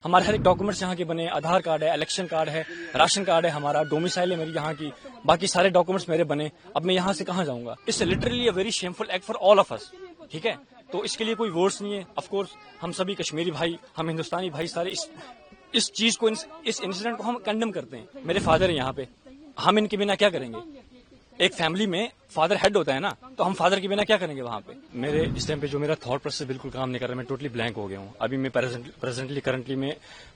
ہمارے ہر ایک ڈاکومنٹس یہاں کے بنے، آدھار کارڈ ہے، الیکشن کارڈ ہے، راشن کارڈ ہے، ہمارا ڈومیسائل ہے میری یہاں کی، باقی سارے ڈاکومنٹس میرے بنے. اب میں یہاں سے کہاں جاؤں گا؟ It's literally a very shameful act for all of us. ٹھیک ہے، تو اس کے لیے کوئی ورڈس نہیں ہے. آف کورس ہم سبھی کشمیری بھائی، ہم ہندوستانی بھائی سارے اس چیز کو، اس انسیڈنٹ کو ہم کنڈم کرتے ہیں. میرے فادر ہیں یہاں پہ، ہم ان کے بنا کیا کریں گے؟ ایک فیملی میں فادر ہیڈ ہوتا ہے نا، تو ہم فادر کے بنا کیا کریں گے وہاں پہ؟ میرے اس ٹائم پہ جو میرا تھاٹ پروسیس بالکل کام نہیں کر رہا، میں ٹوٹلی بلینک ہو گیا ہوں. ابھی میں کرنٹلی میں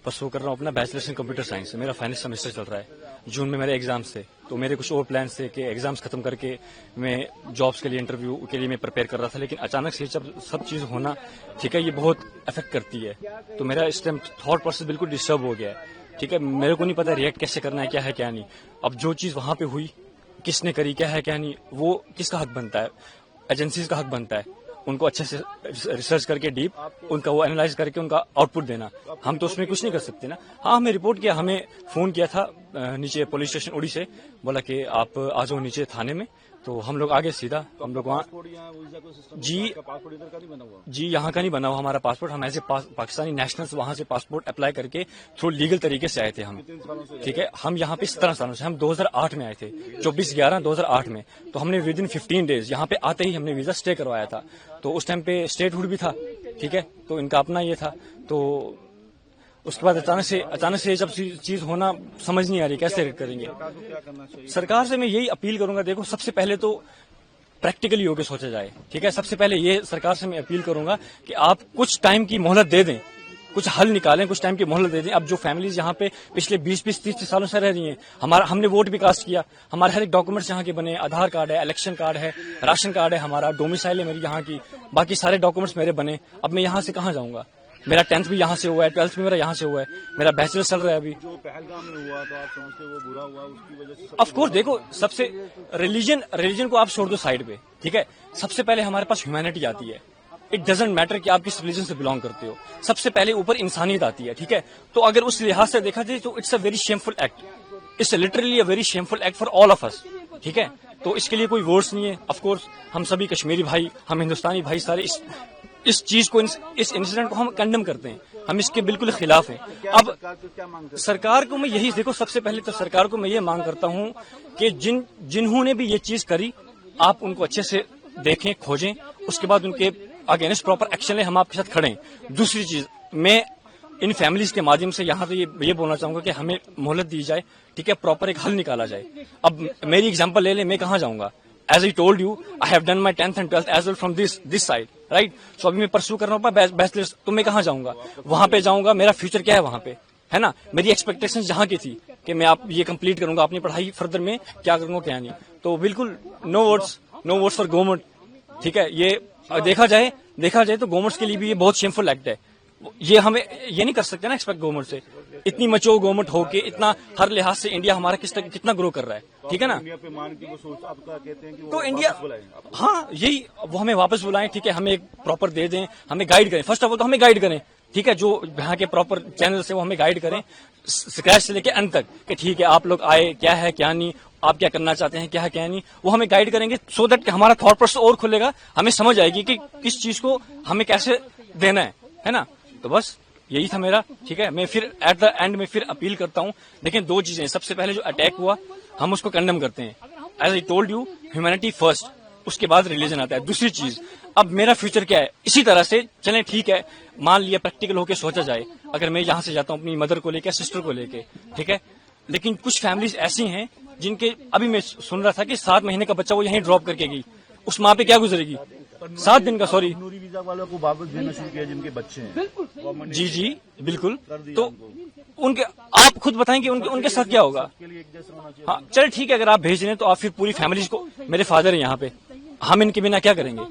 پرسو کر رہا ہوں اپنا بیچلرس ان کمپیوٹر سائنس. میرا فائنل سیمسٹر چل رہا ہے، جون میں میرے ایگزامس تھے، تو میرے کچھ اور پلانس تھے کہ ایگزامس ختم کر کے میں جابس کے لیے، انٹرویو کے لیے میں پریپیئر کر رہا تھا. لیکن اچانک سے جب سب چیز ہونا، ٹھیک ہے، یہ بہت افیکٹ کرتی ہے. تو میرا اس ٹائم تھاٹ پروسیس بالکل ڈسٹرب ہو گیا ہے. ٹھیک ہے، میرے کو نہیں پتا ریئیکٹ کیسے کرنا ہے، کیا ہے کیا نہیں. اب جو چیز وہاں پہ ہوئی، کس نے کری، کیا ہے کیا نہیں، وہ کس کا حق بنتا ہے؟ ایجنسیز کا حق بنتا ہے ان کو اچھے سے ریسرچ کر کے ڈیپ ان کا وہ اینالائز کر کے ان کا آؤٹ پٹ دینا. ہم تو اس میں کچھ نہیں کر سکتے نا. ہاں، ہمیں رپورٹ کیا، ہمیں فون کیا تھا نیچے پولیس اسٹیشن اوڑی سے، بولا کہ آپ آ جاؤ نیچے تھانے میں. تو ہم لوگ آگے سیدھا، ہم لوگ وہاں جی یہاں کا نہیں بنا ہوا ہمارا پاسپورٹ. ہم ایز اے پاکستانی نیشنلز وہاں سے پاسپورٹ اپلائی کر کے تھرو لیگل طریقے سے آئے تھے ہم. ٹھیک ہے، ہم یہاں پہ 17 سالوں سے، ہم 2008 میں آئے تھے، 24/11/2008 میں. تو ہم نے ود ان 15 days یہاں پہ آتے ہی ہم نے ویزا اسٹے کروایا تھا. تو اس ٹائم پہ اسٹیٹ ہوڈ بھی تھا. ٹھیک ہے، تو ان کا اپنا یہ تھا. تو اس کے بعد اچانک سے جب چیز ہونا، سمجھ نہیں آ رہی کیسے کریں گے. سرکار سے میں یہی اپیل کروں گا، دیکھو سب سے پہلے تو پریکٹیکلی ہو کے سوچا جائے. ٹھیک ہے، سب سے پہلے یہ سرکار سے میں اپیل کروں گا کہ آپ کچھ ٹائم کی مہلت دے دیں، کچھ حل نکالیں، کچھ ٹائم کی مہلت دے دیں. اب جو فیملیز یہاں پہ پچھلے 20-30 سالوں سے رہ رہی ہیں، ہم نے ووٹ بھی کاسٹ کیا، ہمارے ہر ایک ڈاکومنٹس یہاں کے بنے، آدھار کارڈ ہے، الیکشن کارڈ ہے، راشن کارڈ ہے، ہمارا ڈومیسائل ہے میری یہاں کی، باقی سارے ڈاکومنٹس میرے بنے. اب میں یہاں سے کہاں جاؤں گا؟ میرا 10th بھی یہاں سے ہوا ہے، 12th بھی میرا یہاں سے ہوا ہے، میرا بیچلر چل رہا ہے ابھی. جو پہلگام میں ہوا تو آپ سمجھتے وہ برا ہوا، اس کی وجہ سے آف کورس دیکھو، سب سے ریلیجن کو آپ چھوڑ دو سائڈ پہ. ٹھیک ہے، سب سے پہلے ہمارے پاس ہیومینٹی آتی ہے. اٹ ڈزنٹ میٹر کہ آپ کس ریلیجن سے بلانگ کرتے ہو، سب سے پہلے اوپر انسانیت آتی ہے. ٹھیک ہے، تو اگر اس لحاظ سے دیکھا جائے تو it's a very shameful act. It's literally a very shameful act for all of us. ٹھیک ہے، تو اس کے لیے کوئی ورڈس نہیں ہے. آف کورس ہم سبھی کشمیری بھائی، ہم ہندوستانی بھائی سارے اس چیز کو، اس انسیڈنٹ کو ہم کنڈم کرتے ہیں. ہم اس کے بالکل خلاف ہیں. اب سرکار کو میں یہی، دیکھو سب سے پہلے تو سرکار کو میں یہ مانگ کرتا ہوں کہ جنہوں نے بھی یہ چیز کری، آپ ان کو اچھے سے دیکھیں، کھوجیں، اس کے بعد ان کے اگینسٹ پراپر ایکشن لیں. ہم آپ کے ساتھ کھڑے ہیں. دوسری چیز، میں ان فیملیز کے مادھیم سے یہاں پہ یہ بولنا چاہوں گا کہ ہمیں مہلت دی جائے. ٹھیک ہے، پراپر ایک حل نکالا جائے. اب میری اگزامپل لے لیں، میں کہاں جاؤں گا؟ As I told you, I have done my 10th and 12th as well from this side, right? So ابھی میں پرسو کر رہا ہوں بیچلرس. تو میں کہاں جاؤں گا؟ وہاں پہ جاؤں گا، میرا فیوچر کیا ہے وہاں پہ، ہے نا؟ میری ایکسپیکٹیشن جہاں کی تھی کہ میں آپ یہ کمپلیٹ کروں گا اپنی پڑھائی، فردر میں کیا کروں گا کیا نہیں. تو بالکل نو ووٹس فار گورنمنٹ. ٹھیک ہے، یہ دیکھا جائے تو گورنمنٹس کے لیے بھی یہ بہت شیمفل ایکٹ ہے. یہ ہمیں یہ نہیں کر سکتے نا ایکسپیکٹ گورنمنٹ سے. اتنی مچور گورنمنٹ ہو کے، اتنا ہر لحاظ سے انڈیا ہمارا کتنا گرو کر رہا ہے. ٹھیک ہے نا؟ تو انڈیا، ہاں یہی، وہ ہمیں واپس بلائیں. ٹھیک ہے، ہمیں ایک پراپر دے دیں، ہمیں گائیڈ کریں. فرسٹ آف آل تو ہمیں گائیڈ کریں. ٹھیک ہے، جو یہاں کے پراپر چینل سے وہ ہمیں گائیڈ کریں اسکریچ سے لے کے اینڈ تک، کہ ٹھیک ہے آپ لوگ آئے، کیا ہے کیا نہیں، آپ کیا کرنا چاہتے ہیں، کیا ہے کیا نہیں. وہ ہمیں گائیڈ کریں گے سو دیٹ کہ ہمارا تھاٹ پروسیس اور کھلے گا. ہمیں سمجھ آئے گی کہ کس چیز کو ہمیں کیسے دینا ہے نا. تو بس یہی تھا میرا. ٹھیک ہے، میں پھر ایٹ دا اینڈ میں پھر اپیل کرتا ہوں. لیکن دو چیزیں، سب سے پہلے جو اٹیک ہوا ہم اس کو کنڈم کرتے ہیں. As I told you, humanity first, اس کے بعد ریلیجن آتا ہے. دوسری چیز، اب میرا فیوچر کیا ہے؟ اسی طرح سے چلیں. ٹھیک ہے، مان لیا پریکٹیکل ہو کے سوچا جائے، اگر میں یہاں سے جاتا ہوں اپنی مدر کو لے کے، سسٹر کو لے کے. ٹھیک ہے، لیکن کچھ فیملیز ایسی ہیں جن کے، ابھی میں سن رہا تھا کہ 7 مہینے کا بچہ وہ یہیں ڈراپ کر کے گئی. اس ماں پہ کیا گزرے گی؟ 7 دن کا، سوری، ویزا والوں کو واپس دینا شروع کیا جن کے بچے ہیں. جی بالکل. تو ان کے، آپ خود بتائیں کہ ان کے ساتھ کیا ہوگا. ہاں چلے ٹھیک ہے، اگر آپ بھیج رہے ہیں تو آپ پھر پوری فیملیز کو، میرے فادر ہیں یہاں پہ، ہم ان کے بنا کیا کریں گے؟